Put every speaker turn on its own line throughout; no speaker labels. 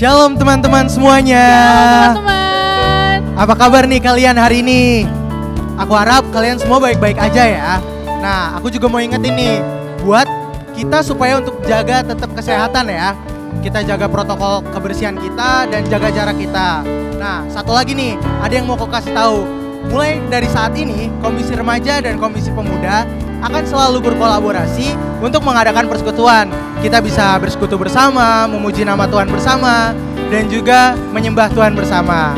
Shalom teman-teman semuanya.
Shalom teman-teman.
Apa kabar nih kalian hari ini? Aku harap kalian semua baik-baik aja ya. Nah, aku juga mau ingetin nih buat kita supaya untuk jaga tetap kesehatan ya. Kita jaga protokol kebersihan kita dan jaga jarak kita. Nah, satu lagi nih, ada yang mau aku kasih tahu. Mulai dari saat ini, Komisi Remaja dan Komisi Pemuda akan selalu berkolaborasi untuk mengadakan persekutuan. Kita bisa bersekutu bersama, memuji nama Tuhan bersama, dan juga menyembah Tuhan bersama.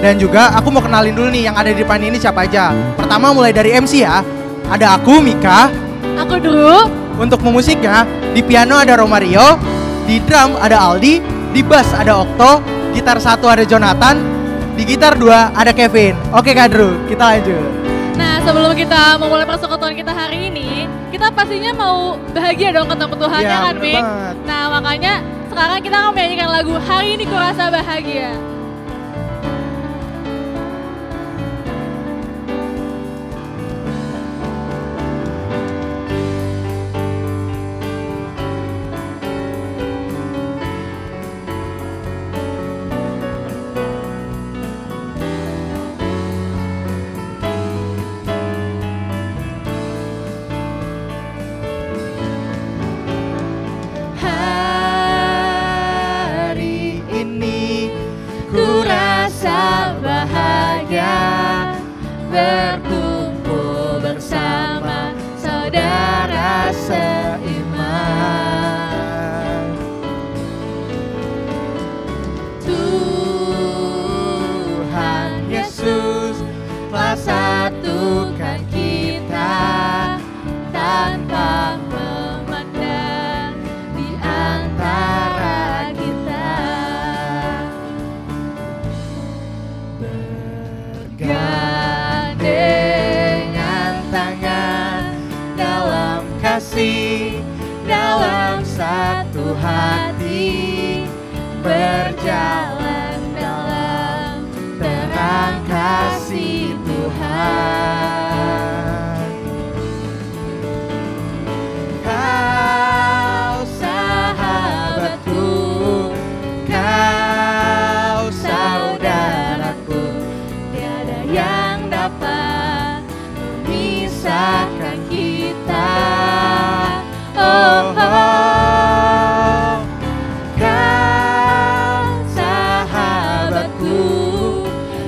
Dan juga aku mau kenalin dulu nih yang ada di depan ini siapa aja. Pertama mulai dari MC ya. Ada aku, Mika.
Aku dulu.
Untuk memusiknya, di piano ada Romario, di drum ada Aldi, di bass ada Okto, gitar 1 ada Jonathan, di gitar 2 ada Kevin. Oke Kak Drew, kita lanjut.
Nah, sebelum kita memulai persekutuan kita hari ini, kita pastinya mau bahagia dong ketemu Tuhan ya kan, Mik? Nah, makanya sekarang kita akan menyanyikan lagu Hari Ini Kurasa Bahagia. Berkumpul bersama saudara seiman. Tuhan Yesus telah satukan kita tanpa memandang di antara kita. Dalam satu hati, berjalan dalam terang kasih Tuhan. Kau sahabatku, kau saudaraku, tiada yang dapat memisahkan kita. Oh, oh, kau sahabatku,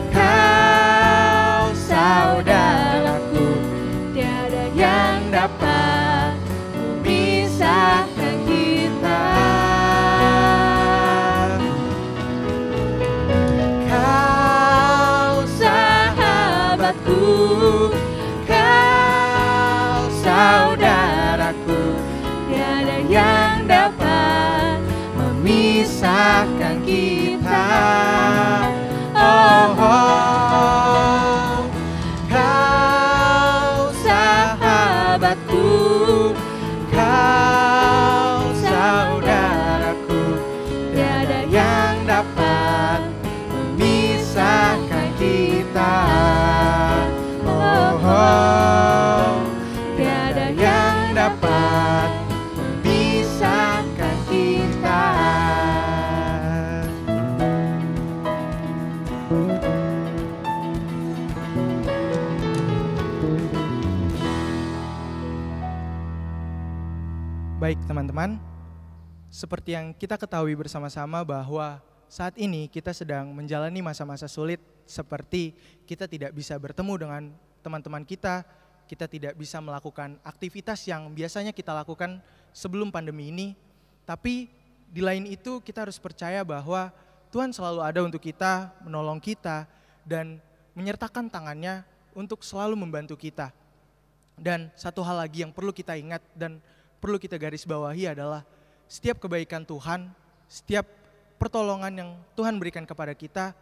kau saudaraku, tiada yang dapat memisahkan kita. Kau sahabatku, kau saudaraku, tiada yang dapat memisahkan kita. Oh, oh, kau sahabatku, kau saudaraku, tiada yang dapat memisahkan kita. Oh, oh, tiada yang dapat memisahkan kita.
Baik teman-teman, seperti yang kita ketahui bersama-sama bahwa saat ini kita sedang menjalani masa-masa sulit, seperti kita tidak bisa bertemu dengan teman-teman kita tidak bisa melakukan aktivitas yang biasanya kita lakukan sebelum pandemi ini. Tapi di lain itu kita harus percaya bahwa Tuhan selalu ada untuk kita, menolong kita, dan menyertakan tangannya untuk selalu membantu kita. Dan satu hal lagi yang perlu kita ingat dan perlu kita garis bawahi adalah setiap kebaikan Tuhan, setiap pertolongan yang Tuhan berikan kepada kita,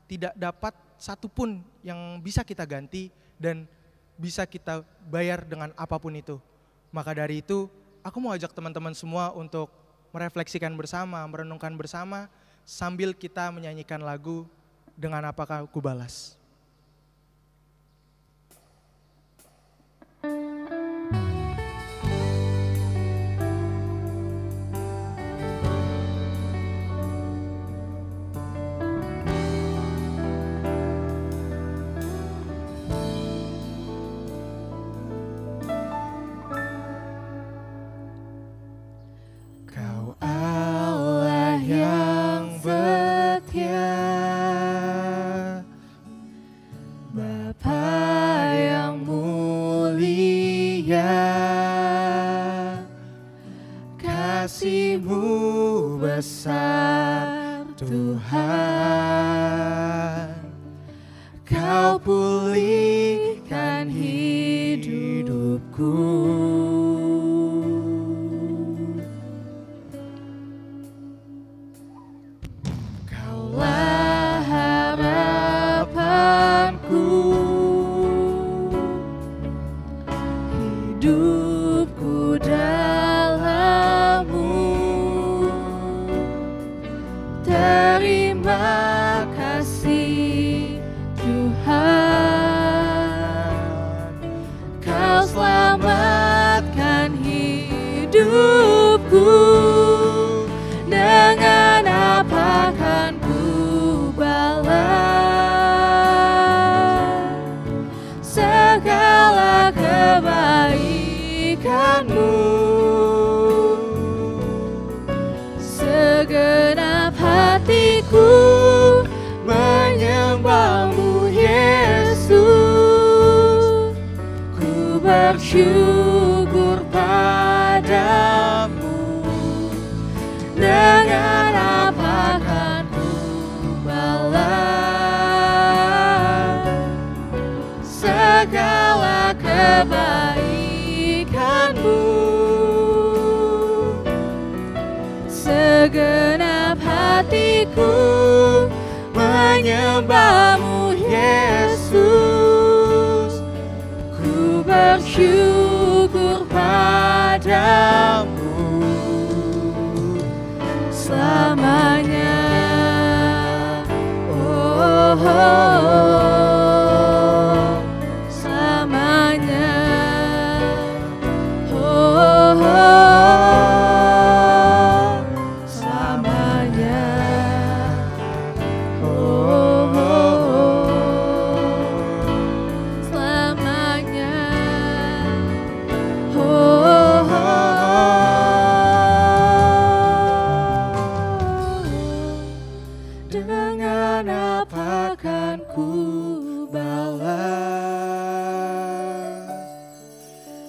tidak dapat satupun yang bisa kita ganti dan bisa kita bayar dengan apapun itu. Maka dari itu, aku mau ajak teman-teman semua untuk merefleksikan bersama, merenungkan bersama, sambil kita menyanyikan lagu Dengan Apakah Ku Balas. mulia, kasih-Mu besar Tuhan. Kau pulihkan hidupku. Kaulah harapanku, hidupku dalam-Mu. Terima kasih Tuhan, Kau selamatkan hidupku. Dengan apa kan ku balas segala kebaikan-Mu? Segenap hatiku menyembah-Mu Yesus. Ku bersyukur padamu. Dengan apa kan ku balas segala kebaikan-Mu? Segenap hatiku menyembah-Mu Yesus. Ku bersyukur padamu selamanya. Oh, oh, oh, selamanya. Oh, oh, oh, selamanya. Oh, oh, oh, selamanya. Oh, oh, dengan apa kan ku balas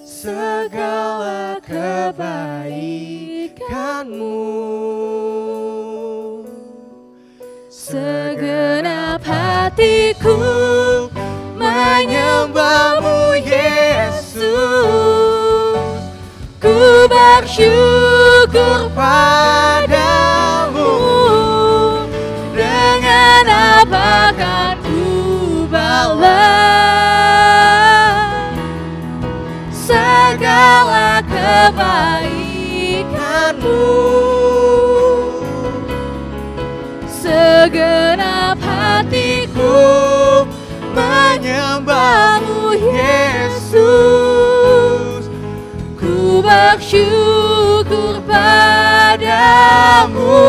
segala kebaikan-Mu? Segenap hatiku menyembah-Mu Yesus. Ku bersyukur padamu. Dengan apa kan ku balas segala kebaikan-Mu? Segenap hatiku menyembah-Mu Yesus. Ku bersyukur padamu.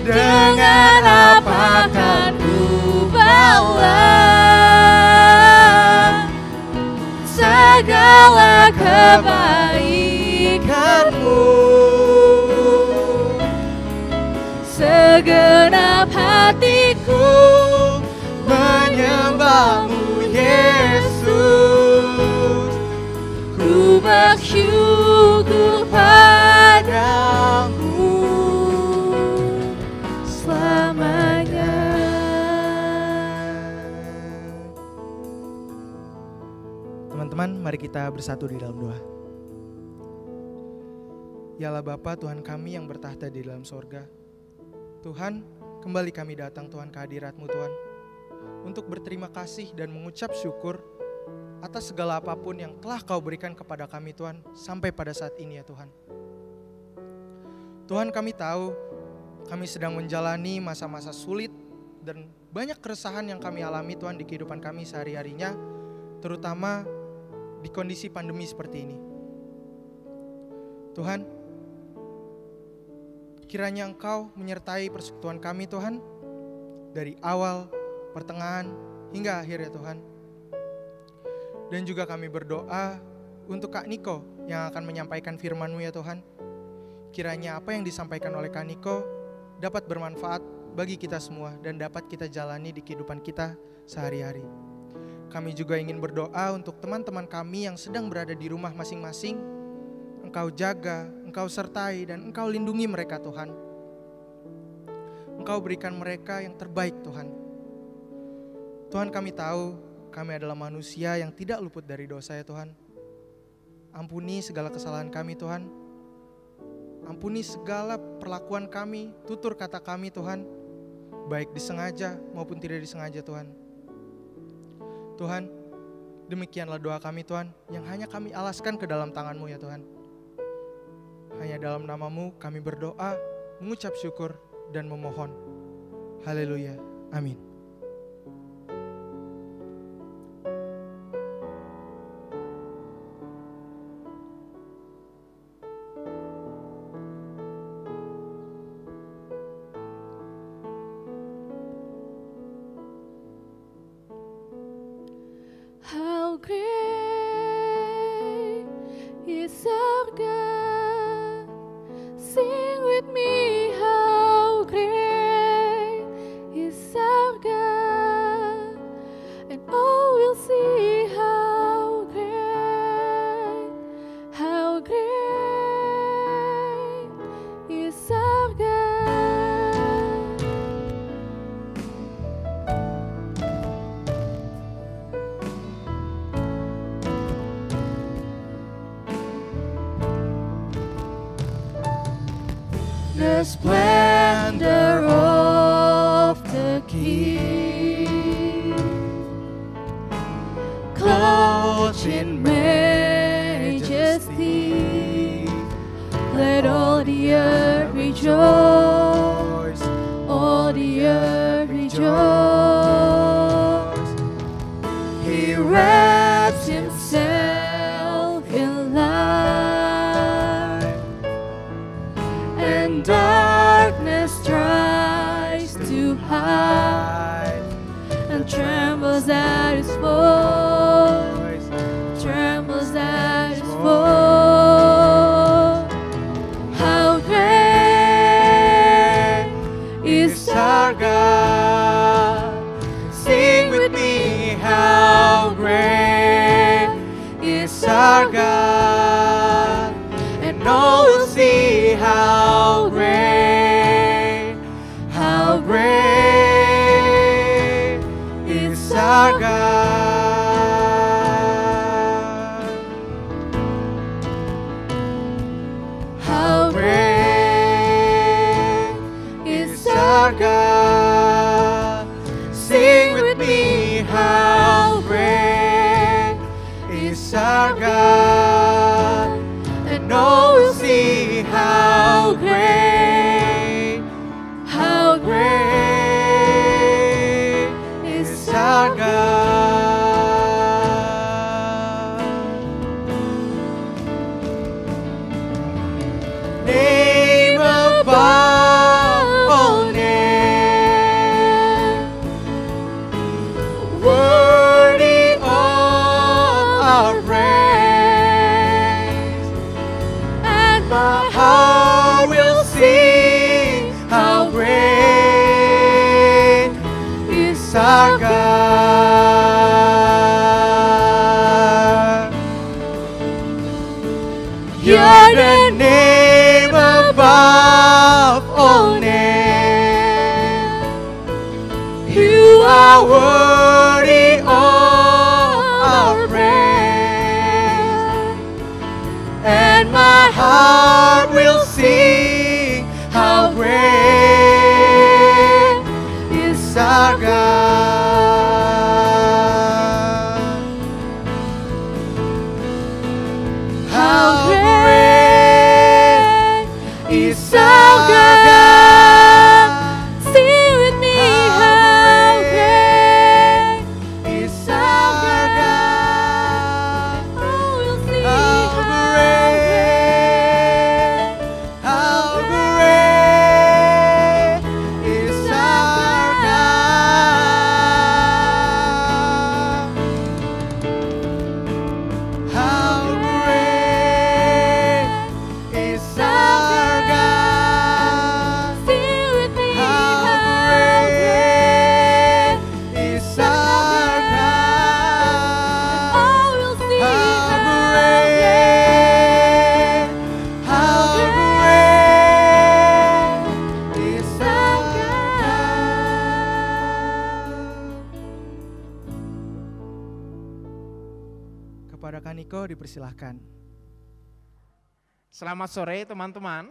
Dengan apa kan ku balas segala kebaikan-Mu? Segenap hatiku menyembah-Mu Yesus. Ku bersyukur padamu selamanya. Teman-teman, mari kita bersatu di dalam doa. Ya Allah Bapa, Tuhan kami yang bertahta di dalam sorga. Tuhan, kembali kami datang Tuhan ke hadirat-Mu Tuhan, untuk berterima kasih dan mengucap syukur atas segala apapun yang telah Kau berikan kepada kami Tuhan, sampai pada saat ini ya Tuhan. Tuhan, kami tahu kami sedang menjalani masa-masa sulit dan banyak keresahan yang kami alami Tuhan di kehidupan kami sehari-harinya, terutama di kondisi pandemi seperti ini. Tuhan, kiranya Engkau menyertai persekutuan kami Tuhan, dari awal, pertengahan, hingga akhir ya Tuhan. Dan juga kami berdoa untuk Kak Niko yang akan menyampaikan firman-Mu ya Tuhan. Kiranya apa yang disampaikan oleh Kak Niko dapat bermanfaat bagi kita semua dan dapat kita jalani di kehidupan kita sehari-hari. Kami juga ingin berdoa untuk teman-teman kami yang sedang berada di rumah masing-masing. Engkau jaga, Engkau sertai, dan Engkau lindungi mereka Tuhan. Engkau berikan mereka yang terbaik Tuhan. Tuhan, kami tahu kami adalah manusia yang tidak luput dari dosa ya Tuhan. Ampuni segala kesalahan kami Tuhan. Ampuni segala perlakuan kami, tutur kata kami Tuhan, baik disengaja maupun tidak disengaja Tuhan. Tuhan, demikianlah doa kami Tuhan, yang hanya kami alaskan ke dalam tangan-Mu ya Tuhan. Hanya dalam nama-Mu kami berdoa, mengucap syukur, dan memohon. Haleluya, amin.
How great is our God? Sing with me, how great is our God, and all will see how great is our God. The splendor of the King, clothed in majesty, let all the earth rejoice, all the earth rejoice. He wraps himself in light, and darkness tries to hide, and trembles at his voice, trembles at his voice. How great is our God? Sing with me, how great is our God, and all will see how great is our God. How great is our God? Sing with me, how great is our God, and all will see how great is our God. Name above all names, worthy of our praise, and my heart will sing how great is our God. You're the name above all names. You are worthy of our praise, and my heart will sing how great is our God. How great is our God? Sing with me, how great is our God? Oh, we'll sing how great is our God. How great is our God?
Niko dipersilahkan.
Selamat sore teman-teman.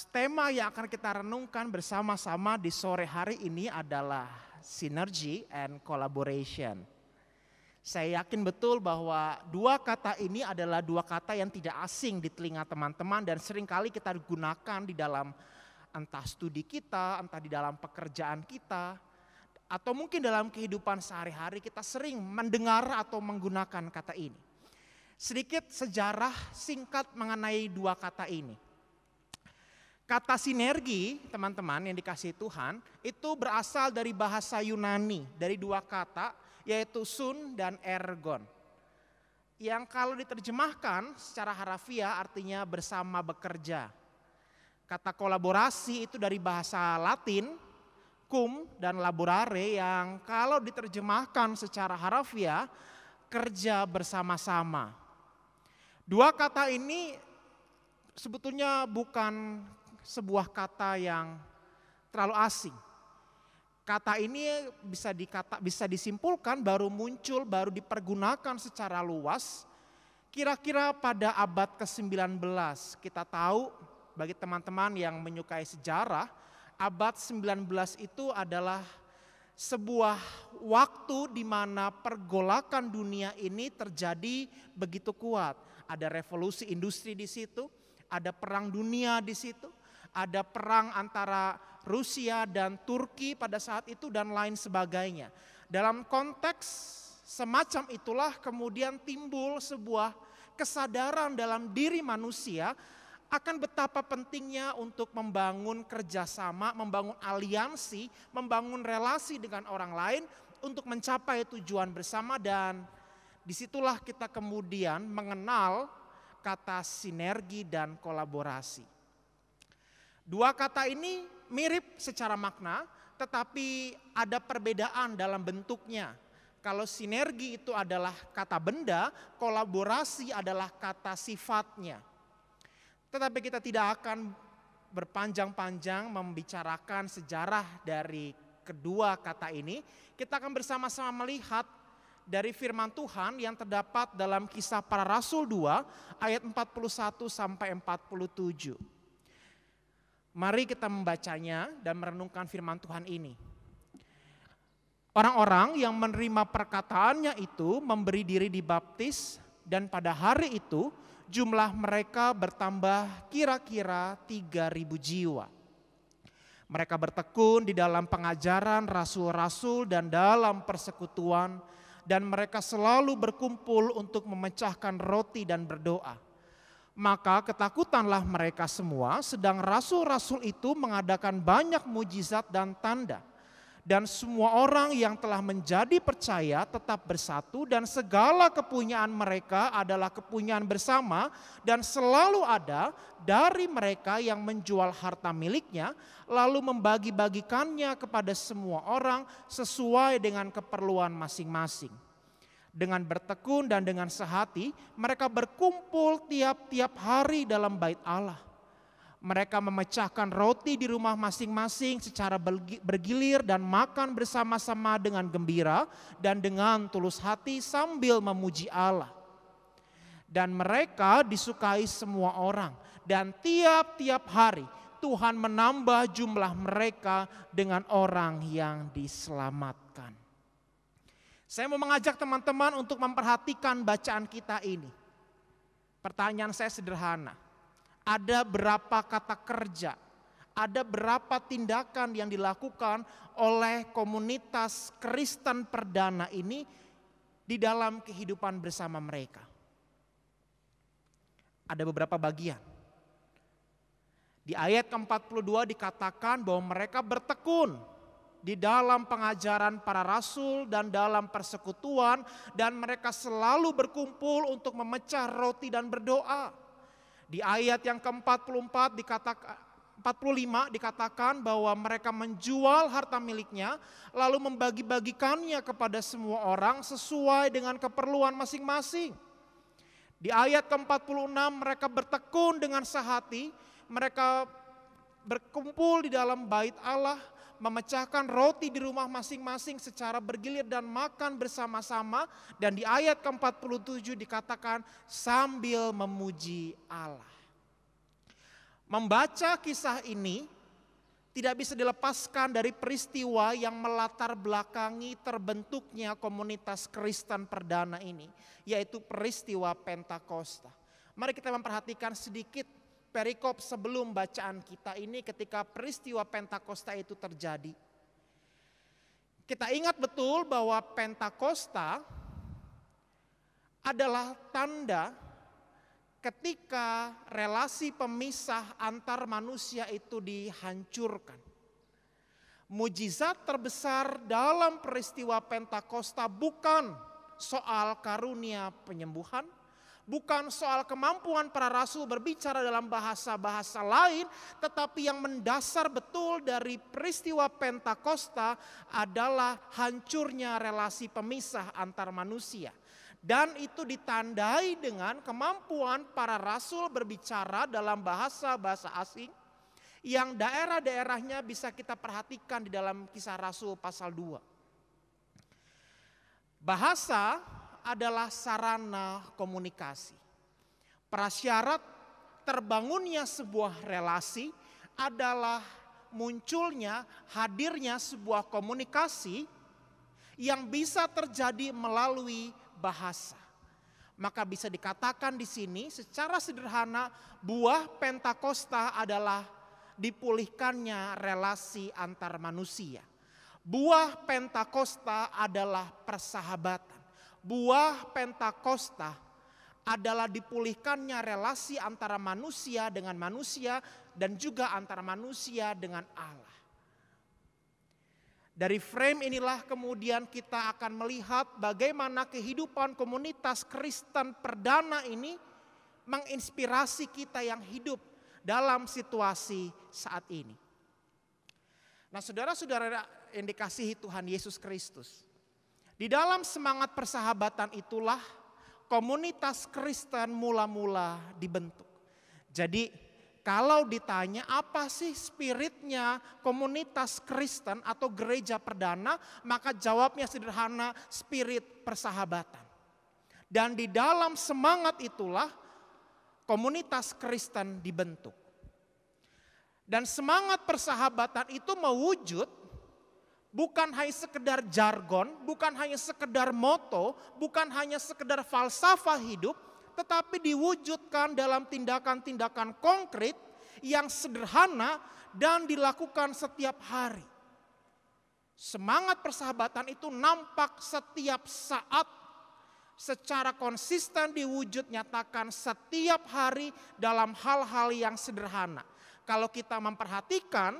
Tema yang akan kita renungkan bersama-sama di sore hari ini adalah synergy and collaboration. Saya yakin betul bahwa dua kata ini adalah dua kata yang tidak asing di telinga teman-teman dan seringkali kita gunakan di dalam entah studi kita, entah di dalam pekerjaan kita, atau mungkin dalam kehidupan sehari-hari kita sering mendengar atau menggunakan kata ini. Sedikit sejarah singkat mengenai dua kata ini. Kata sinergi, teman-teman yang dikasihi Tuhan, itu berasal dari bahasa Yunani, dari dua kata, yaitu sun dan ergon. Yang kalau diterjemahkan secara harafiah artinya bersama bekerja. Kata kolaborasi itu dari bahasa Latin, cum dan laborare, yang kalau diterjemahkan secara harafiah, kerja bersama-sama. Dua kata ini sebetulnya bukan sebuah kata yang terlalu asing. Kata ini bisa disimpulkan baru muncul, baru dipergunakan secara luas kira-kira pada abad ke-19. Kita tahu bagi teman-teman yang menyukai sejarah, abad 19 itu adalah sebuah waktu di mana pergolakan dunia ini terjadi begitu kuat. Ada revolusi industri di situ, ada perang dunia di situ, ada perang antara Rusia dan Turki pada saat itu dan lain sebagainya. Dalam konteks semacam itulah kemudian timbul sebuah kesadaran dalam diri manusia akan betapa pentingnya untuk membangun kerjasama, membangun aliansi, membangun relasi dengan orang lain untuk mencapai tujuan bersama, dan disitulah kita kemudian mengenal kata sinergi dan kolaborasi. Dua kata ini mirip secara makna, tetapi ada perbedaan dalam bentuknya. Kalau sinergi itu adalah kata benda, kolaborasi adalah kata sifatnya. Tetapi kita tidak akan berpanjang-panjang membicarakan sejarah dari kedua kata ini. Kita akan bersama-sama melihat dari firman Tuhan yang terdapat dalam Kisah Para Rasul 2 ayat 41 sampai 47. Mari kita membacanya dan merenungkan firman Tuhan ini. Orang-orang yang menerima perkataannya itu memberi diri dibaptis, dan pada hari itu jumlah mereka bertambah kira-kira 3.000 jiwa. Mereka bertekun di dalam pengajaran rasul-rasul dan dalam persekutuan, dan mereka selalu berkumpul untuk memecahkan roti dan berdoa. Maka ketakutanlah mereka semua, sedang rasul-rasul itu mengadakan banyak mujizat dan tanda. Dan semua orang yang telah menjadi percaya tetap bersatu, dan segala kepunyaan mereka adalah kepunyaan bersama, dan selalu ada dari mereka yang menjual harta miliknya, lalu membagi-bagikannya kepada semua orang sesuai dengan keperluan masing-masing. Dengan bertekun dan dengan sehati, mereka berkumpul tiap-tiap hari dalam bait Allah. Mereka memecahkan roti di rumah masing-masing secara bergilir dan makan bersama-sama dengan gembira dan dengan tulus hati sambil memuji Allah. Dan mereka disukai semua orang, dan tiap-tiap hari Tuhan menambah jumlah mereka dengan orang yang diselamatkan. Saya mau mengajak teman-teman untuk memperhatikan bacaan kita ini. Pertanyaan saya sederhana. Ada berapa kata kerja, ada berapa tindakan yang dilakukan oleh komunitas Kristen perdana ini di dalam kehidupan bersama mereka? Ada beberapa bagian. Di ayat ke-42 dikatakan bahwa mereka bertekun di dalam pengajaran para rasul dan dalam persekutuan, dan mereka selalu berkumpul untuk memecah roti dan berdoa. Di ayat yang ke-45 dikatakan bahwa mereka menjual harta miliknya lalu membagi-bagikannya kepada semua orang sesuai dengan keperluan masing-masing. Di ayat ke-46 mereka bertekun dengan sehati, mereka berkumpul di dalam bait Allah, memecahkan roti di rumah masing-masing secara bergilir dan makan bersama-sama. Dan di ayat ke-47 dikatakan sambil memuji Allah. Membaca kisah ini tidak bisa dilepaskan dari peristiwa yang melatar belakangi terbentuknya komunitas Kristen perdana ini, yaitu peristiwa Pentakosta. Mari kita memperhatikan sedikit perikop sebelum bacaan kita ini ketika peristiwa Pentakosta itu terjadi. Kita ingat betul bahwa Pentakosta adalah tanda ketika relasi pemisah antar manusia itu dihancurkan. Mujizat terbesar dalam peristiwa Pentakosta bukan soal karunia penyembuhan, bukan soal kemampuan para rasul berbicara dalam bahasa-bahasa lain, tetapi yang mendasar betul dari peristiwa Pentakosta adalah hancurnya relasi pemisah antar manusia. Dan itu ditandai dengan kemampuan para rasul berbicara dalam bahasa-bahasa asing yang daerah-daerahnya bisa kita perhatikan di dalam Kisah Rasul pasal 2. Bahasa adalah sarana komunikasi. Prasyarat terbangunnya sebuah relasi adalah munculnya, hadirnya sebuah komunikasi yang bisa terjadi melalui bahasa. Maka bisa dikatakan di sini secara sederhana buah Pentakosta adalah dipulihkannya relasi antar manusia. Buah Pentakosta adalah persahabatan. Buah Pentakosta adalah dipulihkannya relasi antara manusia dengan manusia dan juga antara manusia dengan Allah. Dari frame inilah kemudian kita akan melihat bagaimana kehidupan komunitas Kristen perdana ini menginspirasi kita yang hidup dalam situasi saat ini. Nah, saudara-saudara yang dikasihi Tuhan Yesus Kristus, di dalam semangat persahabatan itulah komunitas Kristen mula-mula dibentuk. Jadi kalau ditanya apa sih spiritnya komunitas Kristen atau gereja perdana, maka jawabnya sederhana, spirit persahabatan. Dan di dalam semangat itulah komunitas Kristen dibentuk. Dan semangat persahabatan itu mewujud bukan hanya sekedar jargon, bukan hanya sekedar moto, bukan hanya sekedar falsafah hidup, tetapi diwujudkan dalam tindakan-tindakan konkret yang sederhana dan dilakukan setiap hari. Semangat persahabatan itu nampak setiap saat secara konsisten diwujud nyatakan setiap hari dalam hal-hal yang sederhana. Kalau kita memperhatikan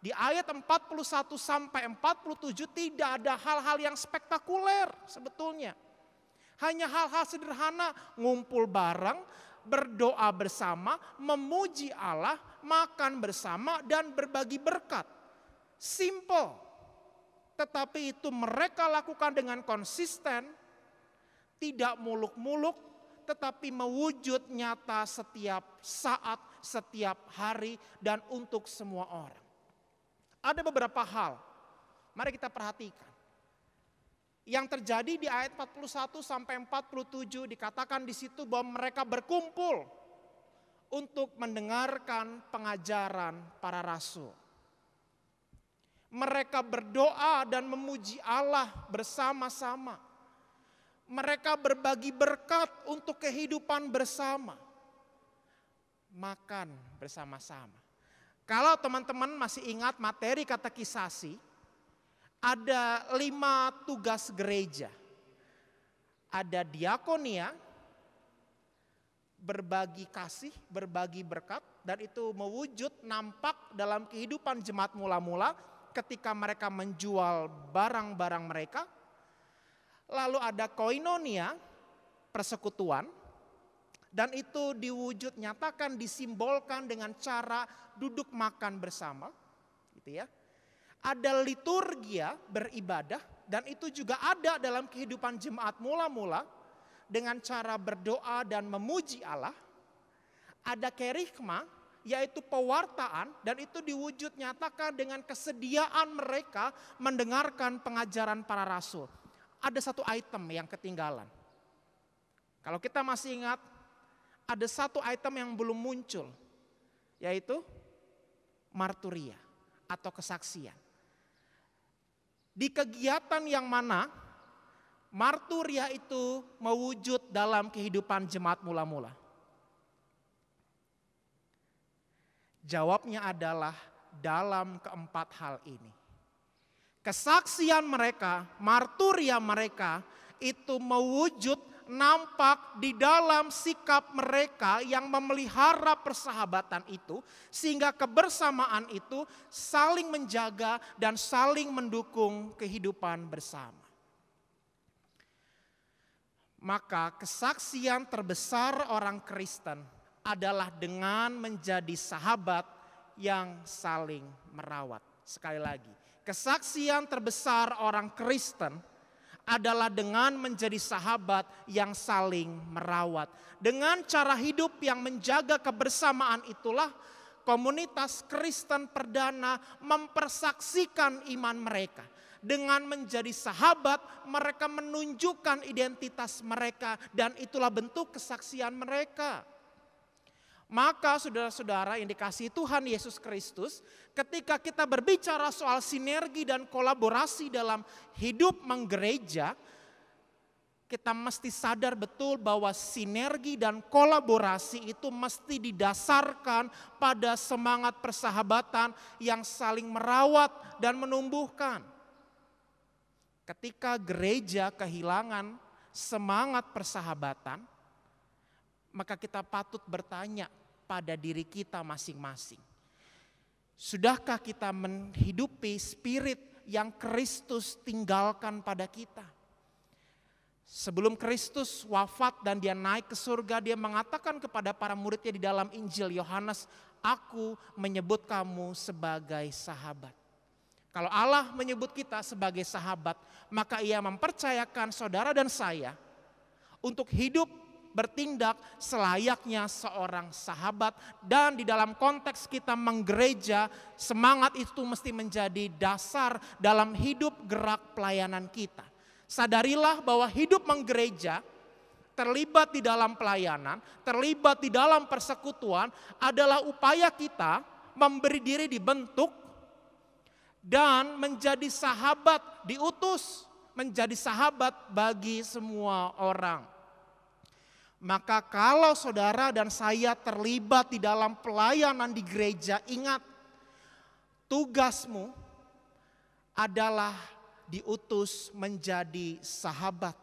di ayat 41 sampai 47 tidak ada hal-hal yang spektakuler sebetulnya. Hanya hal-hal sederhana, ngumpul bareng, berdoa bersama, memuji Allah, makan bersama, dan berbagi berkat. Simple. Tetapi itu mereka lakukan dengan konsisten, tidak muluk-muluk, tetapi mewujud nyata setiap saat, setiap hari, dan untuk semua orang. Ada beberapa hal, mari kita perhatikan. Yang terjadi di ayat 41 sampai 47 dikatakan di situ bahwa mereka berkumpul untuk mendengarkan pengajaran para rasul. Mereka berdoa dan memuji Allah bersama-sama. Mereka berbagi berkat untuk kehidupan bersama. Makan bersama-sama. Kalau teman-teman masih ingat materi katekisasi, ada 5 tugas gereja. Ada diakonia, berbagi kasih, berbagi berkat, dan itu mewujud nampak dalam kehidupan jemaat mula-mula ketika mereka menjual barang-barang mereka. Lalu ada koinonia, persekutuan, dan itu diwujud nyatakan disimbolkan dengan cara duduk makan bersama, gitu ya. Ada liturgia beribadah dan itu juga ada dalam kehidupan jemaat mula-mula dengan cara berdoa dan memuji Allah. Ada kerigma, yaitu pewartaan, dan itu diwujud nyatakan dengan kesediaan mereka mendengarkan pengajaran para rasul. Ada satu item yang ketinggalan. Kalau kita masih ingat, ada satu item yang belum muncul, yaitu marturia atau kesaksian. Di kegiatan yang mana marturia itu mewujud dalam kehidupan jemaat mula-mula? Jawabnya adalah dalam keempat hal ini. Kesaksian mereka, marturia mereka itu mewujud nampak di dalam sikap mereka yang memelihara persahabatan itu, sehingga kebersamaan itu saling menjaga dan saling mendukung kehidupan bersama. Maka kesaksian terbesar orang Kristen adalah dengan menjadi sahabat yang saling merawat. Sekali lagi, kesaksian terbesar orang Kristen adalah dengan menjadi sahabat yang saling merawat. Dengan cara hidup yang menjaga kebersamaan itulah komunitas Kristen perdana mempersaksikan iman mereka. Dengan menjadi sahabat, mereka menunjukkan identitas mereka, dan itulah bentuk kesaksian mereka. Maka saudara-saudara yang dikasihi Tuhan Yesus Kristus, ketika kita berbicara soal sinergi dan kolaborasi dalam hidup menggereja, kita mesti sadar betul bahwa sinergi dan kolaborasi itu mesti didasarkan pada semangat persahabatan yang saling merawat dan menumbuhkan. Ketika gereja kehilangan semangat persahabatan, maka kita patut bertanya pada diri kita masing-masing. Sudahkah kita menghidupi spirit yang Kristus tinggalkan pada kita? Sebelum Kristus wafat dan dia naik ke surga, dia mengatakan kepada para muridnya di dalam Injil Yohanes, "Aku menyebut kamu sebagai sahabat." Kalau Allah menyebut kita sebagai sahabat, maka ia mempercayakan saudara dan saya untuk hidup bertindak selayaknya seorang sahabat, dan di dalam konteks kita menggereja, semangat itu mesti menjadi dasar dalam hidup gerak pelayanan kita. Sadarilah bahwa hidup menggereja, terlibat di dalam pelayanan, terlibat di dalam persekutuan adalah upaya kita memberi diri dibentuk dan menjadi sahabat, diutus menjadi sahabat bagi semua orang. Maka kalau saudara dan saya terlibat di dalam pelayanan di gereja, ingat, tugasmu adalah diutus menjadi sahabat.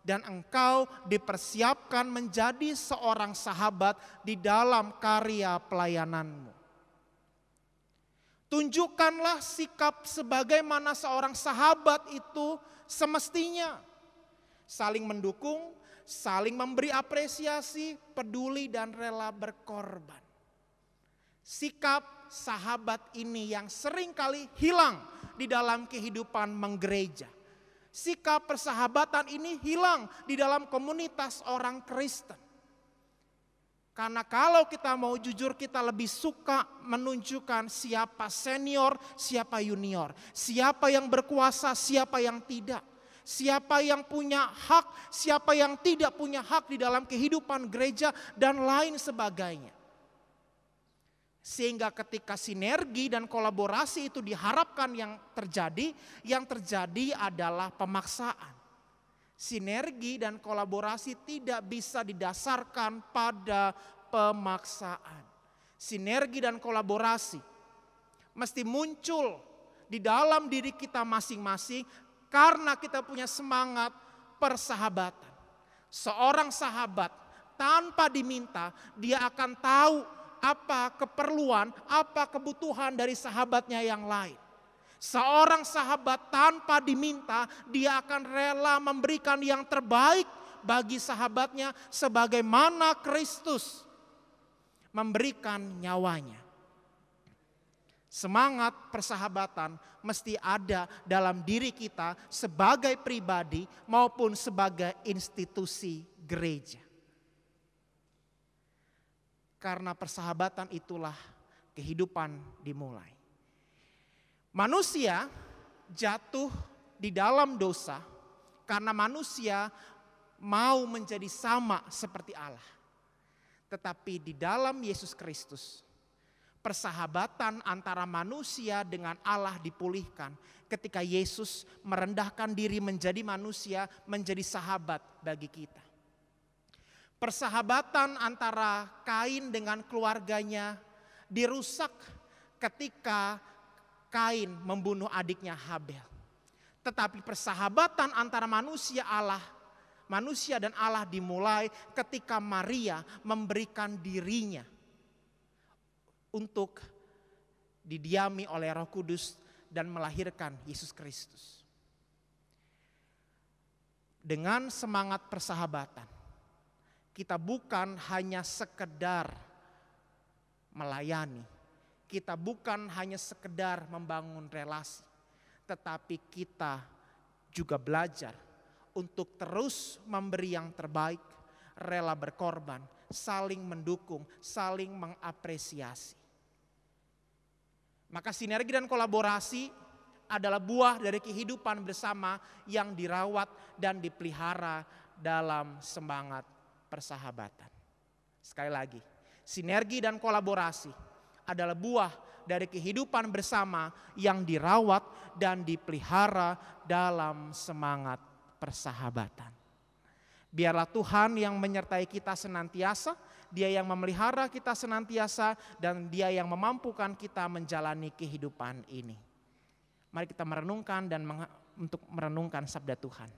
Dan engkau dipersiapkan menjadi seorang sahabat di dalam karya pelayananmu. Tunjukkanlah sikap sebagaimana seorang sahabat itu semestinya. Saling mendukung, saling memberi apresiasi, peduli dan rela berkorban. Sikap sahabat ini yang seringkali hilang di dalam kehidupan menggereja. Sikap persahabatan ini hilang di dalam komunitas orang Kristen. Karena kalau kita mau jujur, kita lebih suka menunjukkan siapa senior, siapa junior, siapa yang berkuasa, siapa yang tidak. Siapa yang punya hak, siapa yang tidak punya hak di dalam kehidupan gereja, dan lain sebagainya. Sehingga ketika sinergi dan kolaborasi itu diharapkan yang terjadi adalah pemaksaan. Sinergi dan kolaborasi tidak bisa didasarkan pada pemaksaan. Sinergi dan kolaborasi mesti muncul di dalam diri kita masing-masing, karena kita punya semangat persahabatan. Seorang sahabat tanpa diminta, dia akan tahu apa keperluan, apa kebutuhan dari sahabatnya yang lain. Seorang sahabat tanpa diminta, dia akan rela memberikan yang terbaik bagi sahabatnya, sebagaimana Kristus memberikan nyawanya. Semangat persahabatan mesti ada dalam diri kita sebagai pribadi maupun sebagai institusi gereja. karena persahabatan itulah kehidupan dimulai. Manusia jatuh di dalam dosa karena manusia mau menjadi sama seperti Allah. Tetapi di dalam Yesus Kristus, persahabatan antara manusia dengan Allah dipulihkan ketika Yesus merendahkan diri menjadi manusia, menjadi sahabat bagi kita. Persahabatan antara Kain dengan keluarganya dirusak ketika Kain membunuh adiknya Habel. Tetapi persahabatan antara manusia dan Allah dimulai ketika Maria memberikan dirinya untuk didiami oleh Roh Kudus dan melahirkan Yesus Kristus. Dengan semangat persahabatan, kita bukan hanya sekedar melayani, kita bukan hanya sekedar membangun relasi, tetapi kita juga belajar untuk terus memberi yang terbaik, rela berkorban, saling mendukung, saling mengapresiasi. Maka sinergi dan kolaborasi adalah buah dari kehidupan bersama yang dirawat dan dipelihara dalam semangat persahabatan. Sekali lagi, sinergi dan kolaborasi adalah buah dari kehidupan bersama yang dirawat dan dipelihara dalam semangat persahabatan. Biarlah Tuhan yang menyertai kita senantiasa, Dia yang memelihara kita senantiasa, dan Dia yang memampukan kita menjalani kehidupan ini. Mari kita merenungkan dan untuk merenungkan sabda Tuhan.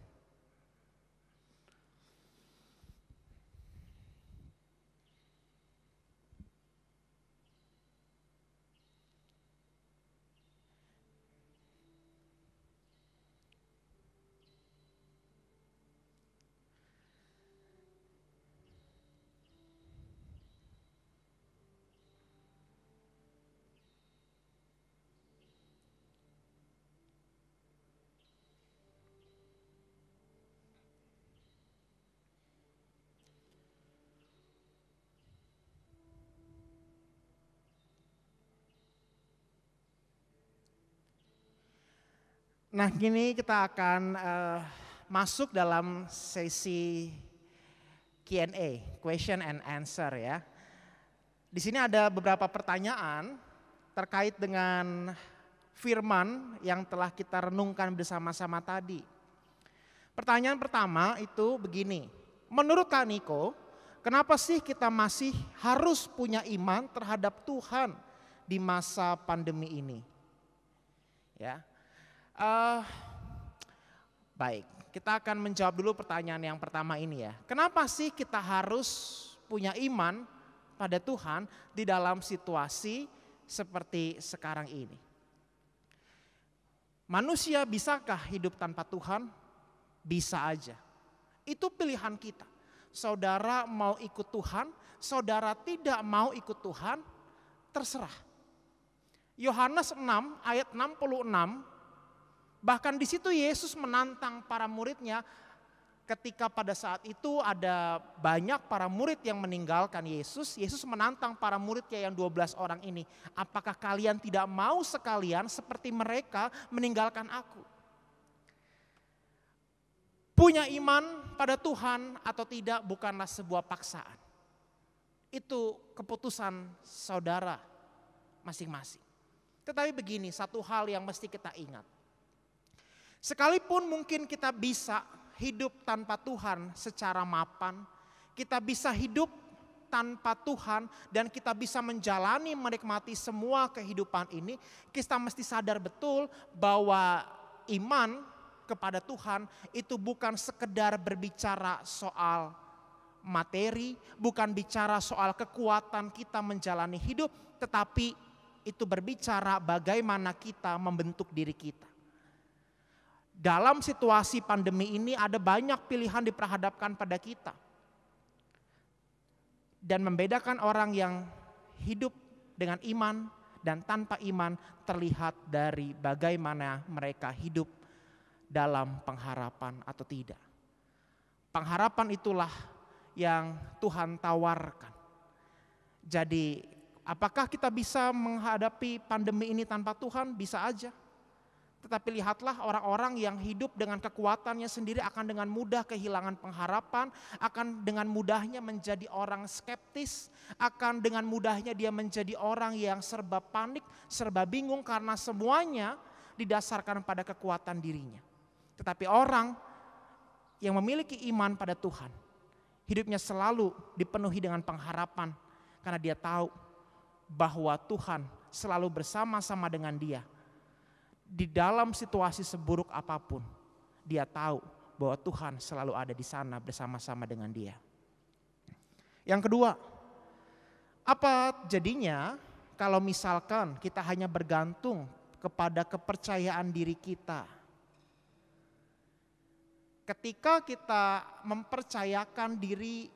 Nah, kini kita akan masuk dalam sesi Q&A, question and answer ya. Di sini ada beberapa pertanyaan terkait dengan firman yang telah kita renungkan bersama-sama tadi. Pertanyaan pertama itu begini, menurut Kak Niko, kenapa sih kita masih harus punya iman terhadap Tuhan di masa pandemi ini? Ya. Baik, kita akan menjawab dulu pertanyaan yang pertama ini ya. Kenapa sih kita harus punya iman pada Tuhan di dalam situasi seperti sekarang ini? Manusia bisakah hidup tanpa Tuhan? Bisa aja. Itu pilihan kita. Saudara mau ikut Tuhan, saudara tidak mau ikut Tuhan, terserah. Yohanes 6 ayat 66, bahkan di situ Yesus menantang para muridnya ketika pada saat itu ada banyak para murid yang meninggalkan Yesus. Yesus menantang para muridnya yang 12 orang ini. Apakah kalian tidak mau sekalian seperti mereka meninggalkan aku? Punya iman pada Tuhan atau tidak bukanlah sebuah paksaan. Itu keputusan saudara masing-masing. Tetapi begini, satu hal yang mesti kita ingat. Sekalipun mungkin kita bisa hidup tanpa Tuhan secara mapan, kita bisa hidup tanpa Tuhan dan kita bisa menjalani menikmati semua kehidupan ini, kita mesti sadar betul bahwa iman kepada Tuhan itu bukan sekedar berbicara soal materi, bukan bicara soal kekuatan kita menjalani hidup, tetapi itu berbicara bagaimana kita membentuk diri kita. Dalam situasi pandemi ini ada banyak pilihan diperhadapkan pada kita. Dan membedakan orang yang hidup dengan iman dan tanpa iman terlihat dari bagaimana mereka hidup dalam pengharapan atau tidak. Pengharapan itulah yang Tuhan tawarkan. Jadi apakah kita bisa menghadapi pandemi ini tanpa Tuhan? Bisa aja. Tetapi lihatlah orang-orang yang hidup dengan kekuatannya sendiri akan dengan mudah kehilangan pengharapan, akan dengan mudahnya menjadi orang skeptis, akan dengan mudahnya dia menjadi orang yang serba panik, serba bingung karena semuanya didasarkan pada kekuatan dirinya. Tetapi orang yang memiliki iman pada Tuhan, hidupnya selalu dipenuhi dengan pengharapan karena dia tahu bahwa Tuhan selalu bersama-sama dengan dia. Di dalam situasi seburuk apapun, dia tahu bahwa Tuhan selalu ada di sana bersama-sama dengan dia. Yang kedua, apa jadinya kalau misalkan kita hanya bergantung kepada kepercayaan diri kita? Ketika kita mempercayakan diri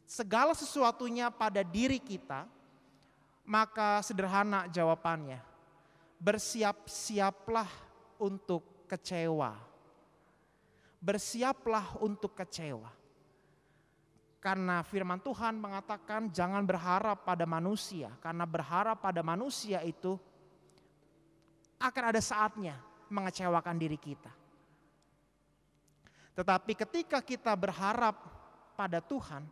segala sesuatunya pada diri kita, maka sederhana jawabannya. Bersiap-siaplah untuk kecewa. Bersiaplah untuk kecewa. Karena firman Tuhan mengatakan jangan berharap pada manusia. Karena berharap pada manusia itu akan ada saatnya mengecewakan diri kita. Tetapi ketika kita berharap pada Tuhan,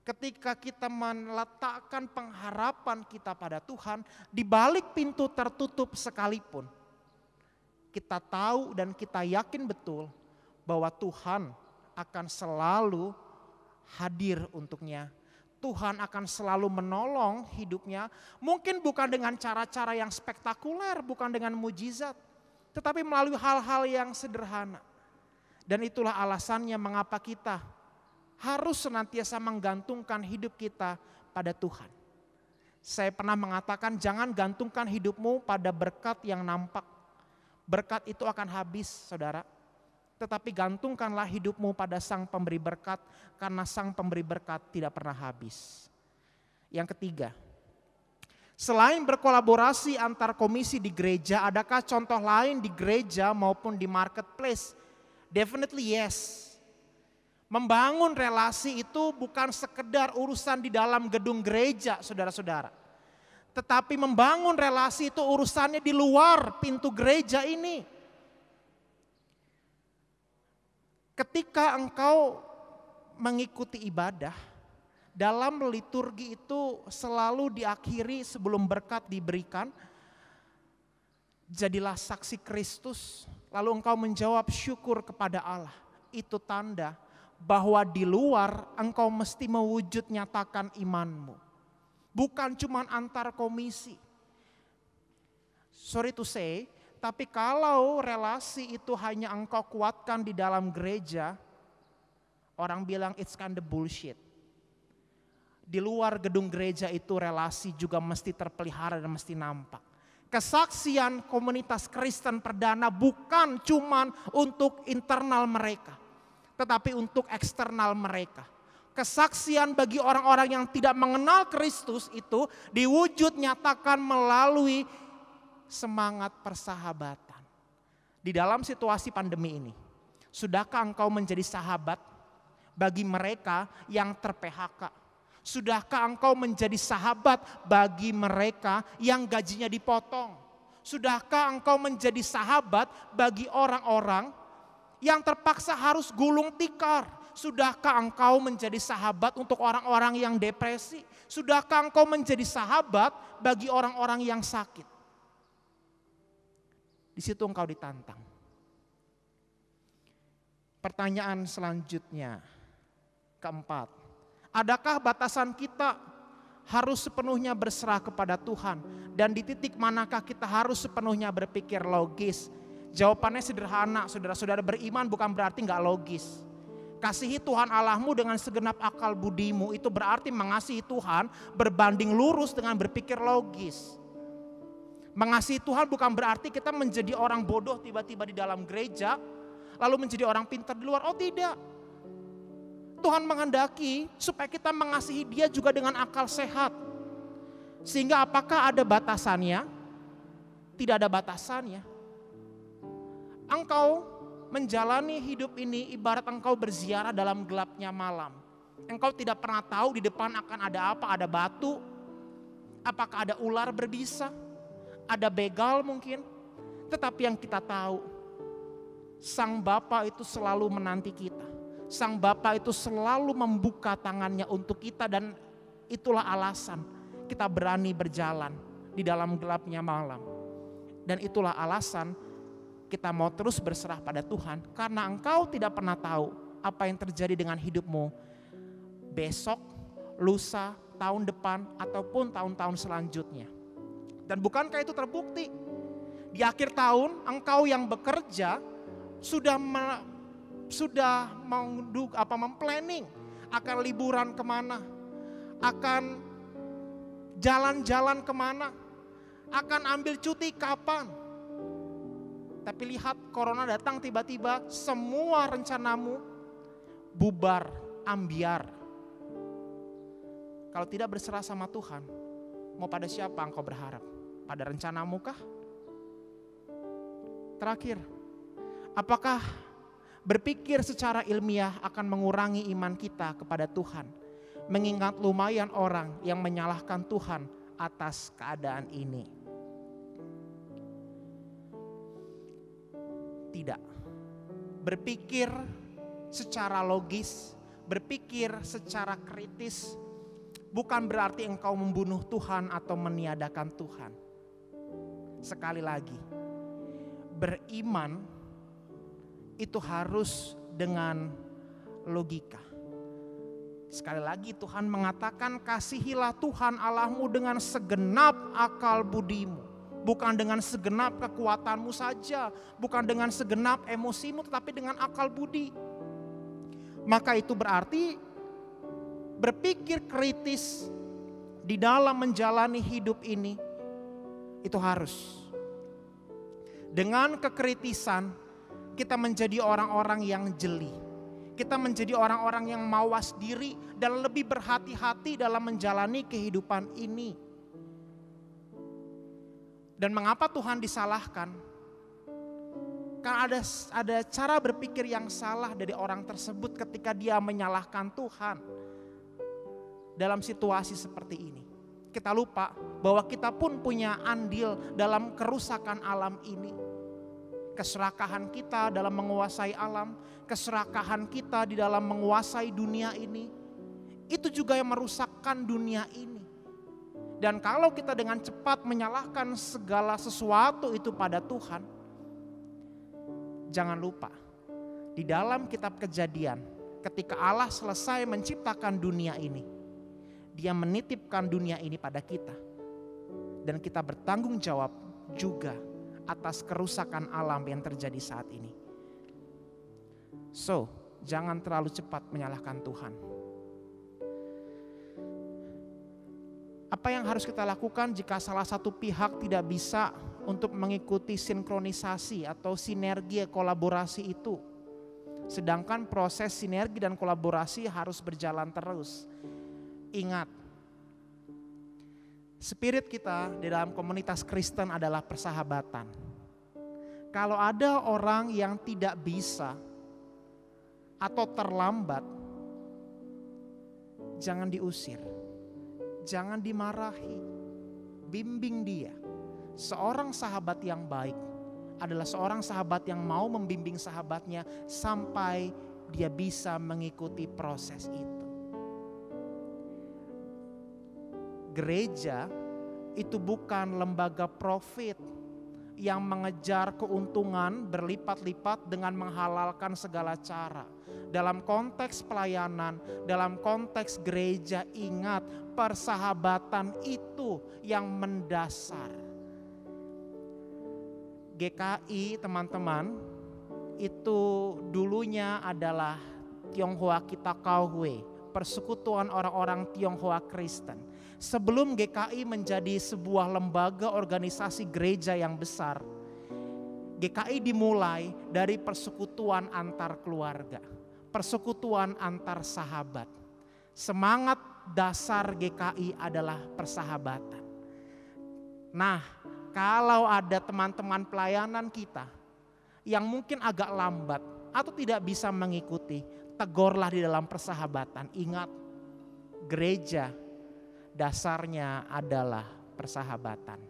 ketika kita meletakkan pengharapan kita pada Tuhan, di balik pintu tertutup sekalipun, kita tahu dan kita yakin betul bahwa Tuhan akan selalu hadir untuknya. Tuhan akan selalu menolong hidupnya, mungkin bukan dengan cara-cara yang spektakuler, bukan dengan mujizat, tetapi melalui hal-hal yang sederhana. Dan itulah alasannya mengapa kita harus senantiasa menggantungkan hidup kita pada Tuhan. Saya pernah mengatakan jangan gantungkan hidupmu pada berkat yang nampak. Berkat itu akan habis, saudara. Tetapi gantungkanlah hidupmu pada Sang Pemberi berkat, karena Sang Pemberi berkat tidak pernah habis. Yang ketiga, selain berkolaborasi antar komisi di gereja, adakah contoh lain di gereja maupun di marketplace? Definitely yes. Membangun relasi itu bukan sekedar urusan di dalam gedung gereja, saudara-saudara. Tetapi membangun relasi itu urusannya di luar pintu gereja ini. Ketika engkau mengikuti ibadah, dalam liturgi itu selalu diakhiri sebelum berkat diberikan, jadilah saksi Kristus, lalu engkau menjawab syukur kepada Allah. Itu tanda bahwa di luar engkau mesti mewujud nyatakan imanmu. Bukan cuma antar komisi. Sorry to say, tapi kalau relasi itu hanya engkau kuatkan di dalam gereja, orang bilang it's kind of bullshit. Di luar gedung gereja itu relasi juga mesti terpelihara dan mesti nampak. Kesaksian komunitas Kristen perdana bukan cuma untuk internal mereka, tetapi untuk eksternal mereka. Kesaksian bagi orang-orang yang tidak mengenal Kristus itu diwujud nyatakan melalui semangat persahabatan. Di dalam situasi pandemi ini, sudahkah engkau menjadi sahabat bagi mereka yang ter-PHK? Sudahkah engkau menjadi sahabat bagi mereka yang gajinya dipotong? Sudahkah engkau menjadi sahabat bagi orang-orang yang terpaksa harus gulung tikar? Sudahkah engkau menjadi sahabat untuk orang-orang yang depresi? Sudahkah engkau menjadi sahabat bagi orang-orang yang sakit? Di situ engkau ditantang. Pertanyaan selanjutnya, keempat, adakah batasan kita harus sepenuhnya berserah kepada Tuhan? Dan di titik manakah kita harus sepenuhnya berpikir logis? Jawabannya sederhana, saudara-saudara, beriman bukan berarti gak logis. Kasihi Tuhan Allahmu dengan segenap akal budimu, itu berarti mengasihi Tuhan berbanding lurus dengan berpikir logis. Mengasihi Tuhan bukan berarti kita menjadi orang bodoh tiba-tiba di dalam gereja, lalu menjadi orang pintar di luar. Oh tidak. Tuhan menghendaki supaya kita mengasihi Dia juga dengan akal sehat. Sehingga apakah ada batasannya? Tidak ada batasannya. Engkau menjalani hidup ini ibarat engkau berziarah dalam gelapnya malam. Engkau tidak pernah tahu di depan akan ada apa, ada batu, apakah ada ular berbisa, ada begal mungkin. Tetapi yang kita tahu, Sang Bapa itu selalu menanti kita. Sang Bapa itu selalu membuka tangannya untuk kita, dan itulah alasan kita berani berjalan di dalam gelapnya malam. Dan itulah alasan kita mau terus berserah pada Tuhan, karena engkau tidak pernah tahu apa yang terjadi dengan hidupmu besok, lusa, tahun depan, ataupun tahun-tahun selanjutnya. Dan bukankah itu terbukti? Di akhir tahun engkau yang bekerja sudah memplanning akan liburan kemana, akan jalan-jalan kemana, akan ambil cuti kapan. Tapi lihat, corona datang tiba-tiba, semua rencanamu bubar, ambiar. Kalau tidak berserah sama Tuhan, mau pada siapa engkau berharap? Pada rencanamu kah? Terakhir, apakah berpikir secara ilmiah akan mengurangi iman kita kepada Tuhan? Mengingat lumayan orang yang menyalahkan Tuhan atas keadaan ini. Tidak. Berpikir secara logis, berpikir secara kritis, bukan berarti engkau membunuh Tuhan atau meniadakan Tuhan. Sekali lagi, beriman itu harus dengan logika. Sekali lagi Tuhan mengatakan, kasihilah Tuhan Allahmu dengan segenap akal budimu. Bukan dengan segenap kekuatanmu saja, bukan dengan segenap emosimu, tetapi dengan akal budi. Maka itu berarti berpikir kritis di dalam menjalani hidup ini itu harus. Dengan kekritisan kita menjadi orang-orang yang jeli. Kita menjadi orang-orang yang mawas diri dan lebih berhati-hati dalam menjalani kehidupan ini. Dan mengapa Tuhan disalahkan? Karena ada cara berpikir yang salah dari orang tersebut ketika dia menyalahkan Tuhan. Dalam situasi seperti ini, kita lupa bahwa kita pun punya andil dalam kerusakan alam ini. Keserakahan kita dalam menguasai alam, keserakahan kita di dalam menguasai dunia ini, itu juga yang merusakkan dunia ini. Dan kalau kita dengan cepat menyalahkan segala sesuatu itu pada Tuhan, jangan lupa di dalam kitab Kejadian, ketika Allah selesai menciptakan dunia ini, Dia menitipkan dunia ini pada kita. Dan kita bertanggung jawab juga atas kerusakan alam yang terjadi saat ini. So, jangan terlalu cepat menyalahkan Tuhan. Apa yang harus kita lakukan jika salah satu pihak tidak bisa untuk mengikuti sinkronisasi atau sinergi kolaborasi itu? Sedangkan proses sinergi dan kolaborasi harus berjalan terus. Ingat, spirit kita di dalam komunitas Kristen adalah persahabatan. Kalau ada orang yang tidak bisa atau terlambat, jangan diusir, jangan dimarahi, bimbing dia. Seorang sahabat yang baik adalah seorang sahabat yang mau membimbing sahabatnya sampai dia bisa mengikuti proses itu. Gereja itu bukan lembaga profit yang mengejar keuntungan berlipat-lipat dengan menghalalkan segala cara. Dalam konteks pelayanan, dalam konteks gereja, ingat, persahabatan itu yang mendasar. GKI teman-teman itu dulunya adalah Tionghoa Kita Kauhwe, persekutuan orang-orang Tionghoa Kristen. Sebelum GKI menjadi sebuah lembaga organisasi gereja yang besar, GKI dimulai dari persekutuan antar keluarga, persekutuan antar sahabat. Semangat dasar GKI adalah persahabatan. Nah, kalau ada teman-teman pelayanan kita yang mungkin agak lambat atau tidak bisa mengikuti, tegurlah di dalam persahabatan. Ingat, gereja dasarnya adalah persahabatan.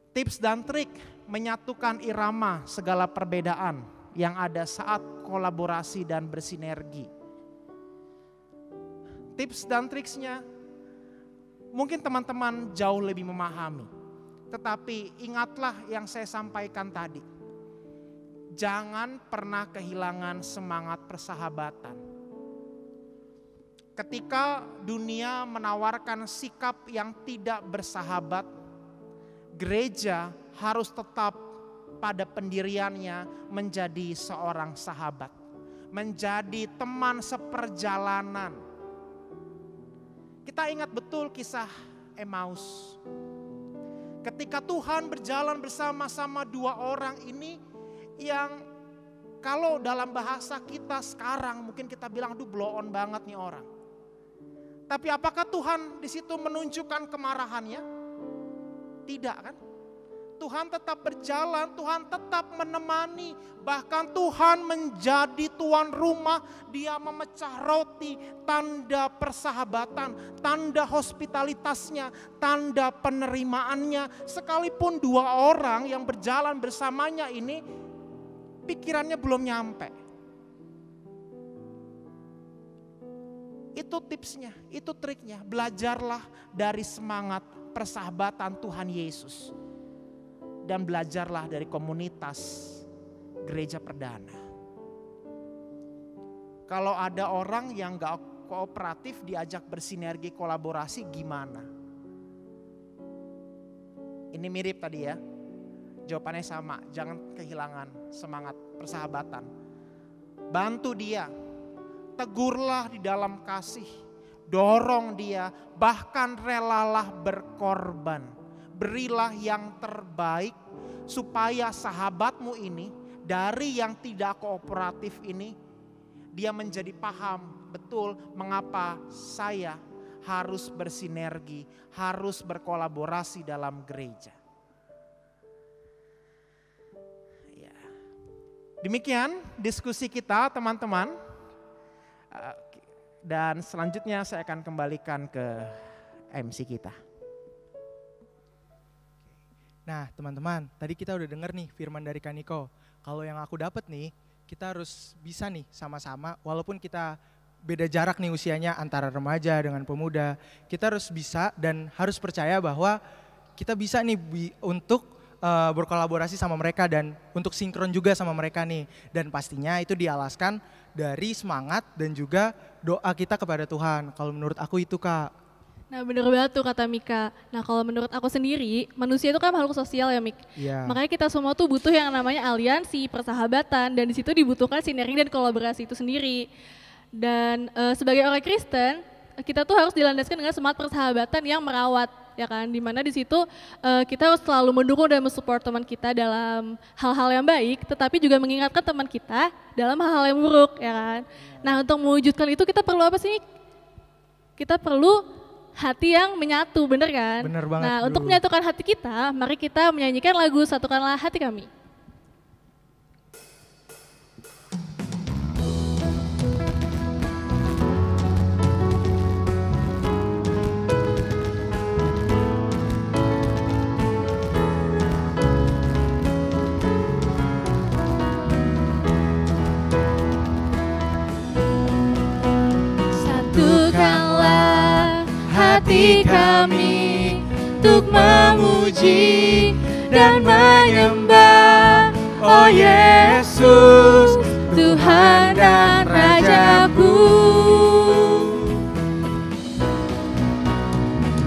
Tips dan trik menyatukan irama segala perbedaan yang ada saat kolaborasi dan bersinergi. Tips dan triksnya mungkin teman-teman jauh lebih memahami. Tetapi ingatlah yang saya sampaikan tadi. Jangan pernah kehilangan semangat persahabatan. Ketika dunia menawarkan sikap yang tidak bersahabat, gereja harus tetap pada pendiriannya menjadi seorang sahabat. Menjadi teman seperjalanan. Kita ingat betul kisah Emmaus. Ketika Tuhan berjalan bersama-sama dua orang ini yang kalau dalam bahasa kita sekarang mungkin kita bilang aduh blow on banget nih orang. Tapi apakah Tuhan di situ menunjukkan kemarahannya? Tidak kan? Tuhan tetap berjalan, Tuhan tetap menemani. Bahkan Tuhan menjadi tuan rumah, dia memecah roti, tanda persahabatan, tanda hospitalitasnya, tanda penerimaannya. Sekalipun dua orang yang berjalan bersamanya ini, pikirannya belum nyampe. Itu tipsnya, itu triknya. Belajarlah dari semangat persahabatan Tuhan Yesus. Dan belajarlah dari komunitas gereja perdana. Kalau ada orang yang gak kooperatif diajak bersinergi kolaborasi gimana? Ini mirip tadi ya. Jawabannya sama, jangan kehilangan semangat persahabatan. Bantu dia, tegurlah di dalam kasih, dorong dia, bahkan relalah berkorban. Berilah yang terbaik supaya sahabatmu ini dari yang tidak kooperatif ini dia menjadi paham betul mengapa saya harus bersinergi, harus berkolaborasi dalam gereja. Ya. Demikian diskusi kita teman-teman. Dan selanjutnya saya akan kembalikan ke MC kita.
Nah teman-teman, tadi kita udah denger nih firman dari Kaniko. Kalau yang aku dapat nih, kita harus bisa nih sama-sama, walaupun kita beda jarak nih usianya antara remaja dengan pemuda, kita harus bisa dan harus percaya bahwa kita bisa nih untuk berkolaborasi sama mereka dan untuk sinkron juga sama mereka nih. Dan pastinya itu dialaskan dari semangat dan juga doa kita kepada Tuhan. Kalau menurut aku itu Kak.
Nah bener banget tuh kata Mika. Nah kalau menurut aku sendiri, manusia itu kan makhluk sosial ya Mik.
Yeah.
Makanya kita semua tuh butuh yang namanya aliansi, persahabatan, dan di situ dibutuhkan sinergi dan kolaborasi itu sendiri. Dan sebagai orang Kristen, kita tuh harus dilandaskan dengan semangat persahabatan yang merawat, ya kan? Dimana di situ kita harus selalu mendukung dan mensupport teman kita dalam hal-hal yang baik, tetapi juga mengingatkan teman kita dalam hal-hal yang buruk, ya kan? Nah untuk mewujudkan itu kita perlu apa sih? Kita perlu hati yang menyatu, bener kan?
Bener banget.
Nah, untuk menyatukan hati kita, mari kita menyanyikan lagu Satukanlah Hati Kami. Satukanlah hati kami untuk memuji dan menyembah, oh Yesus, Tuhan dan Rajaku.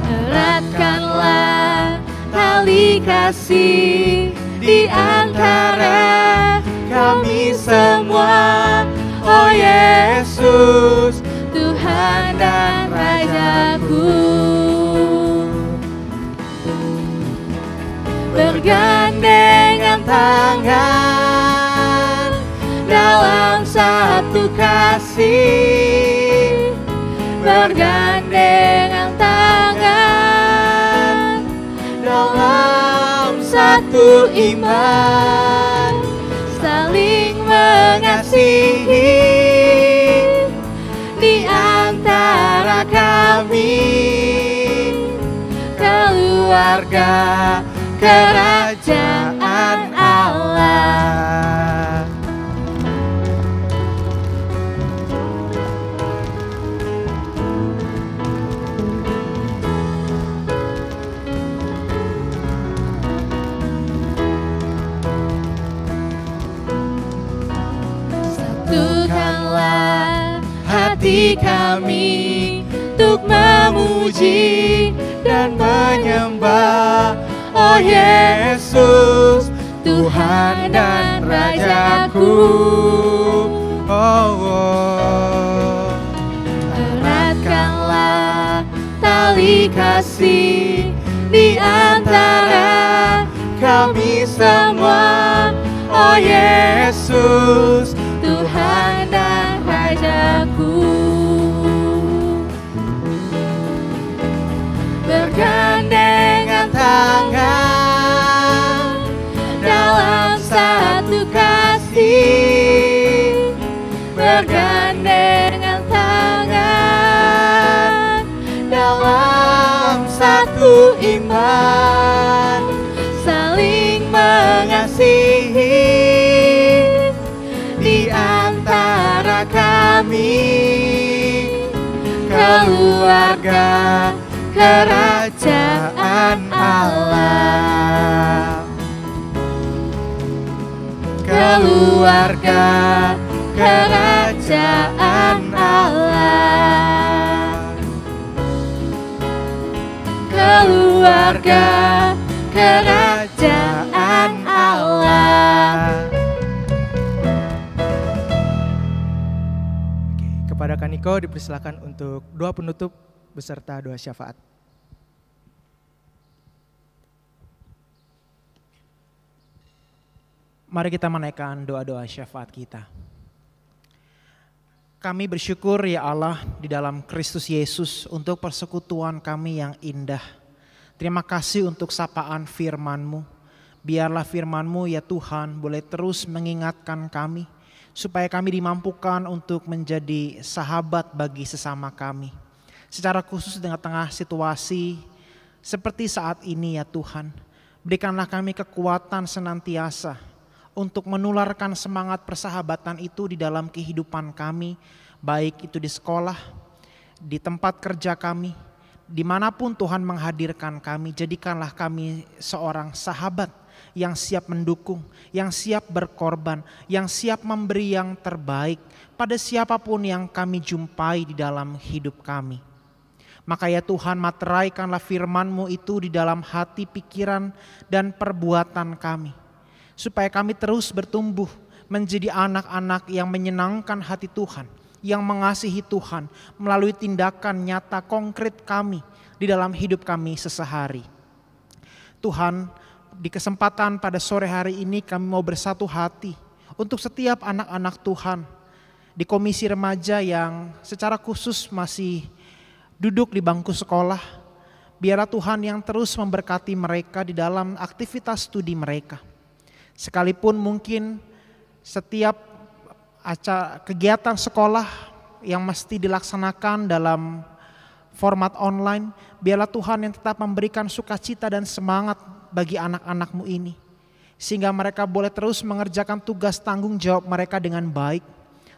Eratkanlah tali kasih di antara kami semua, oh Yesus, Tuhan dan Rajaku. Bergandengan tangan dalam satu kasih, bergandengan tangan dalam satu iman, saling mengasihi
mengasihi di antara kami, keluarga kerajaan Allah. Satukanlah hati kami untuk memuji dan menyembah, oh Yesus, Tuhan dan Rajaku. Eratkanlah tali kasih di antara kami semua, oh Yesus, Tuhan dan Rajaku. Bergandengan tangan dalam satu kasih, bergandengan tangan dalam satu iman, saling mengasihi di antara kami, keluarga kerajaan Allah. Keluarga kerajaan Allah. Keluarga kerajaan Allah. Oke, kepada Kaniko dipersilakan untuk doa penutup beserta doa syafaat.
Mari kita menaikkan doa-doa syafaat kita. Kami bersyukur ya Allah di dalam Kristus Yesus untuk persekutuan kami yang indah. Terima kasih untuk sapaan firman-Mu. Biarlah firman-Mu ya Tuhan boleh terus mengingatkan kami, supaya kami dimampukan untuk menjadi sahabat bagi sesama kami. Secara khusus dengan tengah situasi seperti saat ini ya Tuhan, berikanlah kami kekuatan senantiasa untuk menularkan semangat persahabatan itu di dalam kehidupan kami, baik itu di sekolah, di tempat kerja kami, dimanapun Tuhan menghadirkan kami. Jadikanlah kami seorang sahabat yang siap mendukung, yang siap berkorban, yang siap memberi yang terbaik pada siapapun yang kami jumpai di dalam hidup kami. Maka ya Tuhan, materaikanlah firman-Mu itu di dalam hati, pikiran, dan perbuatan kami, supaya kami terus bertumbuh menjadi anak-anak yang menyenangkan hati Tuhan, yang mengasihi Tuhan melalui tindakan nyata konkret kami di dalam hidup kami sesehari. Tuhan, di kesempatan pada sore hari ini kami mau bersatu hati untuk setiap anak-anak Tuhan di komisi remaja yang secara khusus masih duduk di bangku sekolah. Biarlah Tuhan yang terus memberkati mereka di dalam aktivitas studi mereka. Sekalipun mungkin setiap kegiatan sekolah yang mesti dilaksanakan dalam format online, biarlah Tuhan yang tetap memberikan sukacita dan semangat bagi anak-anak-Mu ini, sehingga mereka boleh terus mengerjakan tugas tanggung jawab mereka dengan baik.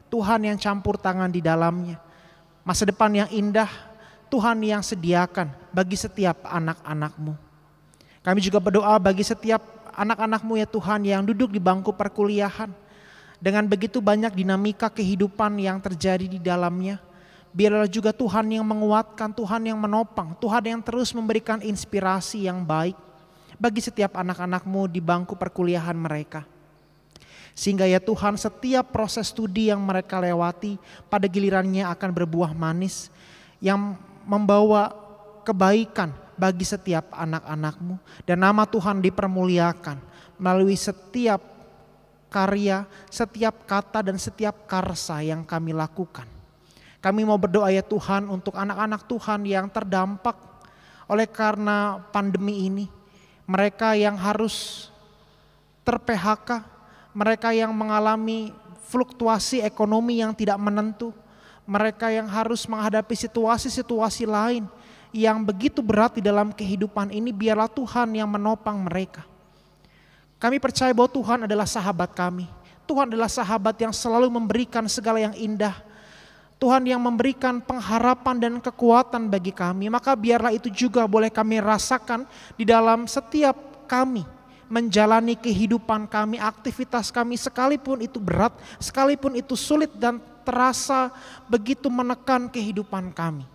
Tuhan yang campur tangan di dalamnya, masa depan yang indah Tuhan yang sediakan bagi setiap anak-anak-Mu. Kami juga berdoa bagi setiap anak-anak-Mu ya Tuhan yang duduk di bangku perkuliahan, dengan begitu banyak dinamika kehidupan yang terjadi di dalamnya. Biarlah juga Tuhan yang menguatkan, Tuhan yang menopang, Tuhan yang terus memberikan inspirasi yang baik bagi setiap anak-anak-Mu di bangku perkuliahan mereka. Sehingga ya Tuhan, setiap proses studi yang mereka lewati pada gilirannya akan berbuah manis yang membawa kebaikan bagi setiap anak-anak-Mu. Dan nama Tuhan dipermuliakan melalui setiap karya, setiap kata dan setiap karsa yang kami lakukan. Kami mau berdoa ya Tuhan untuk anak-anak Tuhan yang terdampak oleh karena pandemi ini. Mereka yang harus ter-PHK, mereka yang mengalami fluktuasi ekonomi yang tidak menentu, mereka yang harus menghadapi situasi-situasi lain yang begitu berat di dalam kehidupan ini, biarlah Tuhan yang menopang mereka. Kami percaya bahwa Tuhan adalah sahabat kami. Tuhan adalah sahabat yang selalu memberikan segala yang indah. Tuhan yang memberikan pengharapan dan kekuatan bagi kami. Maka biarlah itu juga boleh kami rasakan di dalam setiap kami menjalani kehidupan kami, aktivitas kami, sekalipun itu berat, sekalipun itu sulit dan terasa begitu menekan kehidupan kami.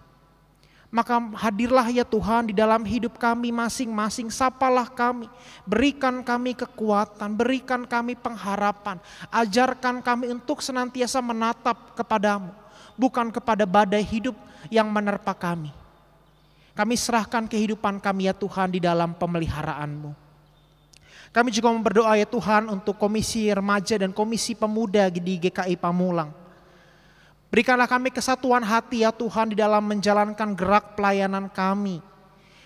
Maka hadirlah ya Tuhan di dalam hidup kami masing-masing, sapalah kami, berikan kami kekuatan, berikan kami pengharapan, ajarkan kami untuk senantiasa menatap kepadamu, bukan kepada badai hidup yang menerpa kami. Kami serahkan kehidupan kami ya Tuhan di dalam pemeliharaan-Mu. Kami juga berdoa ya Tuhan untuk Komisi Remaja dan Komisi Pemuda di GKI Pamulang. Berikanlah kami kesatuan hati ya Tuhan di dalam menjalankan gerak pelayanan kami.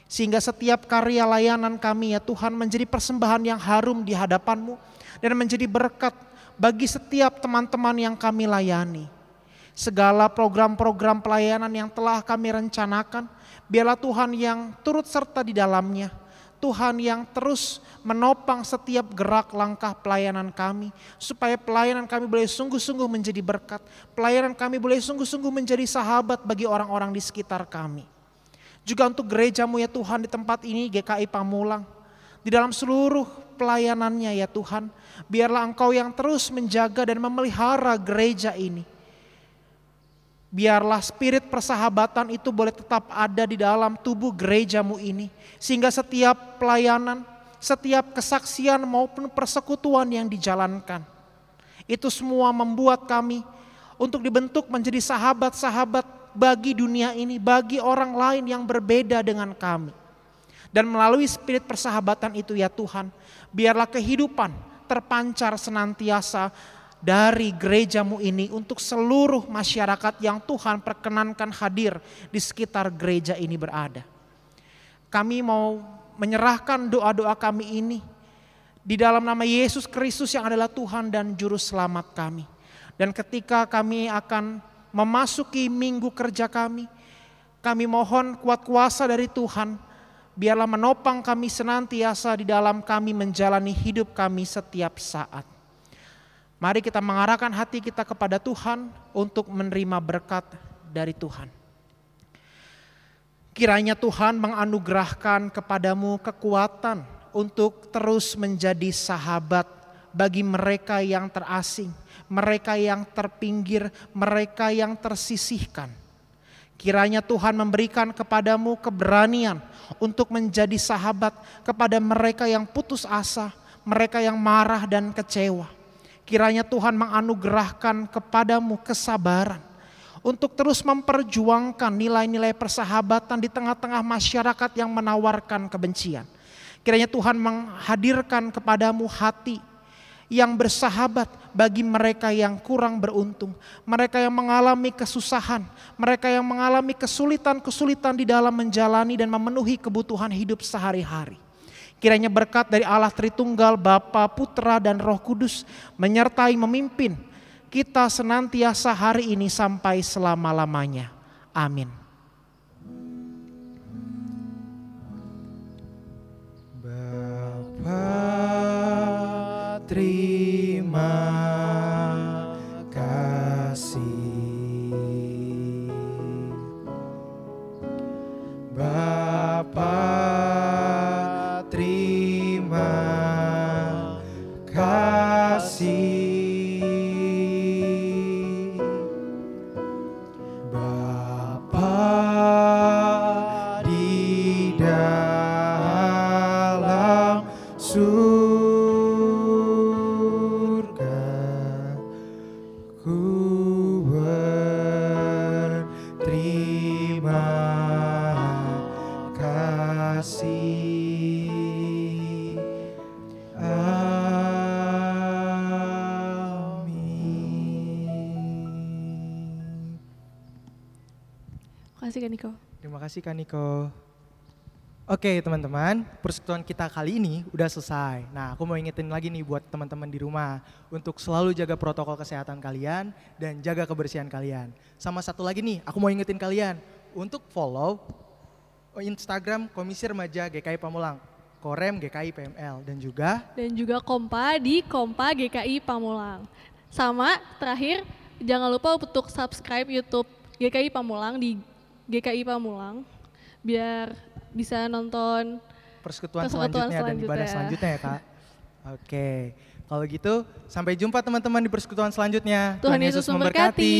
Sehingga setiap karya layanan kami ya Tuhan menjadi persembahan yang harum di hadapan-Mu. Dan menjadi berkat bagi setiap teman-teman yang kami layani. Segala program-program pelayanan yang telah kami rencanakan, biarlah Tuhan yang turut serta di dalamnya. Tuhan yang terus menopang setiap gerak langkah pelayanan kami, supaya pelayanan kami boleh sungguh-sungguh menjadi berkat, pelayanan kami boleh sungguh-sungguh menjadi sahabat bagi orang-orang di sekitar kami. Juga untuk gereja-Mu ya Tuhan di tempat ini, GKI Pamulang, di dalam seluruh pelayanannya ya Tuhan, biarlah Engkau yang terus menjaga dan memelihara gereja ini. Biarlah spirit persahabatan itu boleh tetap ada di dalam tubuh gereja-Mu ini. Sehingga setiap pelayanan, setiap kesaksian maupun persekutuan yang dijalankan, itu semua membuat kami untuk dibentuk menjadi sahabat-sahabat bagi dunia ini, bagi orang lain yang berbeda dengan kami. Dan melalui spirit persahabatan itu ya Tuhan, biarlah kehidupan terpancar senantiasa dari gereja-Mu ini untuk seluruh masyarakat yang Tuhan perkenankan hadir di sekitar gereja ini berada. Kami mau menyerahkan doa-doa kami ini di dalam nama Yesus Kristus yang adalah Tuhan dan Juru Selamat kami. Dan ketika kami akan memasuki minggu kerja kami mohon kuat kuasa dari Tuhan, biarlah menopang kami senantiasa di dalam kami menjalani hidup kami setiap saat. Mari kita mengarahkan hati kita kepada Tuhan untuk menerima berkat dari Tuhan. Kiranya Tuhan menganugerahkan kepadamu kekuatan untuk terus menjadi sahabat bagi mereka yang terasing, mereka yang terpinggir, mereka yang tersisihkan. Kiranya Tuhan memberikan kepadamu keberanian untuk menjadi sahabat kepada mereka yang putus asa, mereka yang marah dan kecewa. Kiranya Tuhan menganugerahkan kepadamu kesabaran untuk terus memperjuangkan nilai-nilai persahabatan di tengah-tengah masyarakat yang menawarkan kebencian. Kiranya Tuhan menghadirkan kepadamu hati yang bersahabat bagi mereka yang kurang beruntung, mereka yang mengalami kesusahan, mereka yang mengalami kesulitan-kesulitan di dalam menjalani dan memenuhi kebutuhan hidup sehari-hari. Kiranya berkat dari Allah Tritunggal, Bapa, Putra, dan Roh Kudus menyertai memimpin kita senantiasa hari ini sampai selama-lamanya. Amin.
Bapa, terima kasih. Bapa, terima kasih. Bapa di dalam surga, ku berterima kasih.
Terima kasih Kak Niko.
Terima kasih Kak Niko. Oke teman-teman, persekutuan kita kali ini udah selesai. Nah aku mau ingetin lagi nih buat teman-teman di rumah untuk selalu jaga protokol kesehatan kalian dan jaga kebersihan kalian. Sama satu lagi nih, aku mau ingetin kalian untuk follow Instagram Komisi Remaja GKI Pamulang, Korem GKI PML dan juga
Kompa di Kompa GKI Pamulang. Sama terakhir jangan lupa untuk subscribe YouTube GKI Pamulang di GKI Pamulang biar bisa nonton
persekutuan selanjutnya dan ibadah selanjutnya ya Kak. Oke, kalau gitu sampai jumpa teman-teman di persekutuan selanjutnya.
Tuhan Yesus memberkati.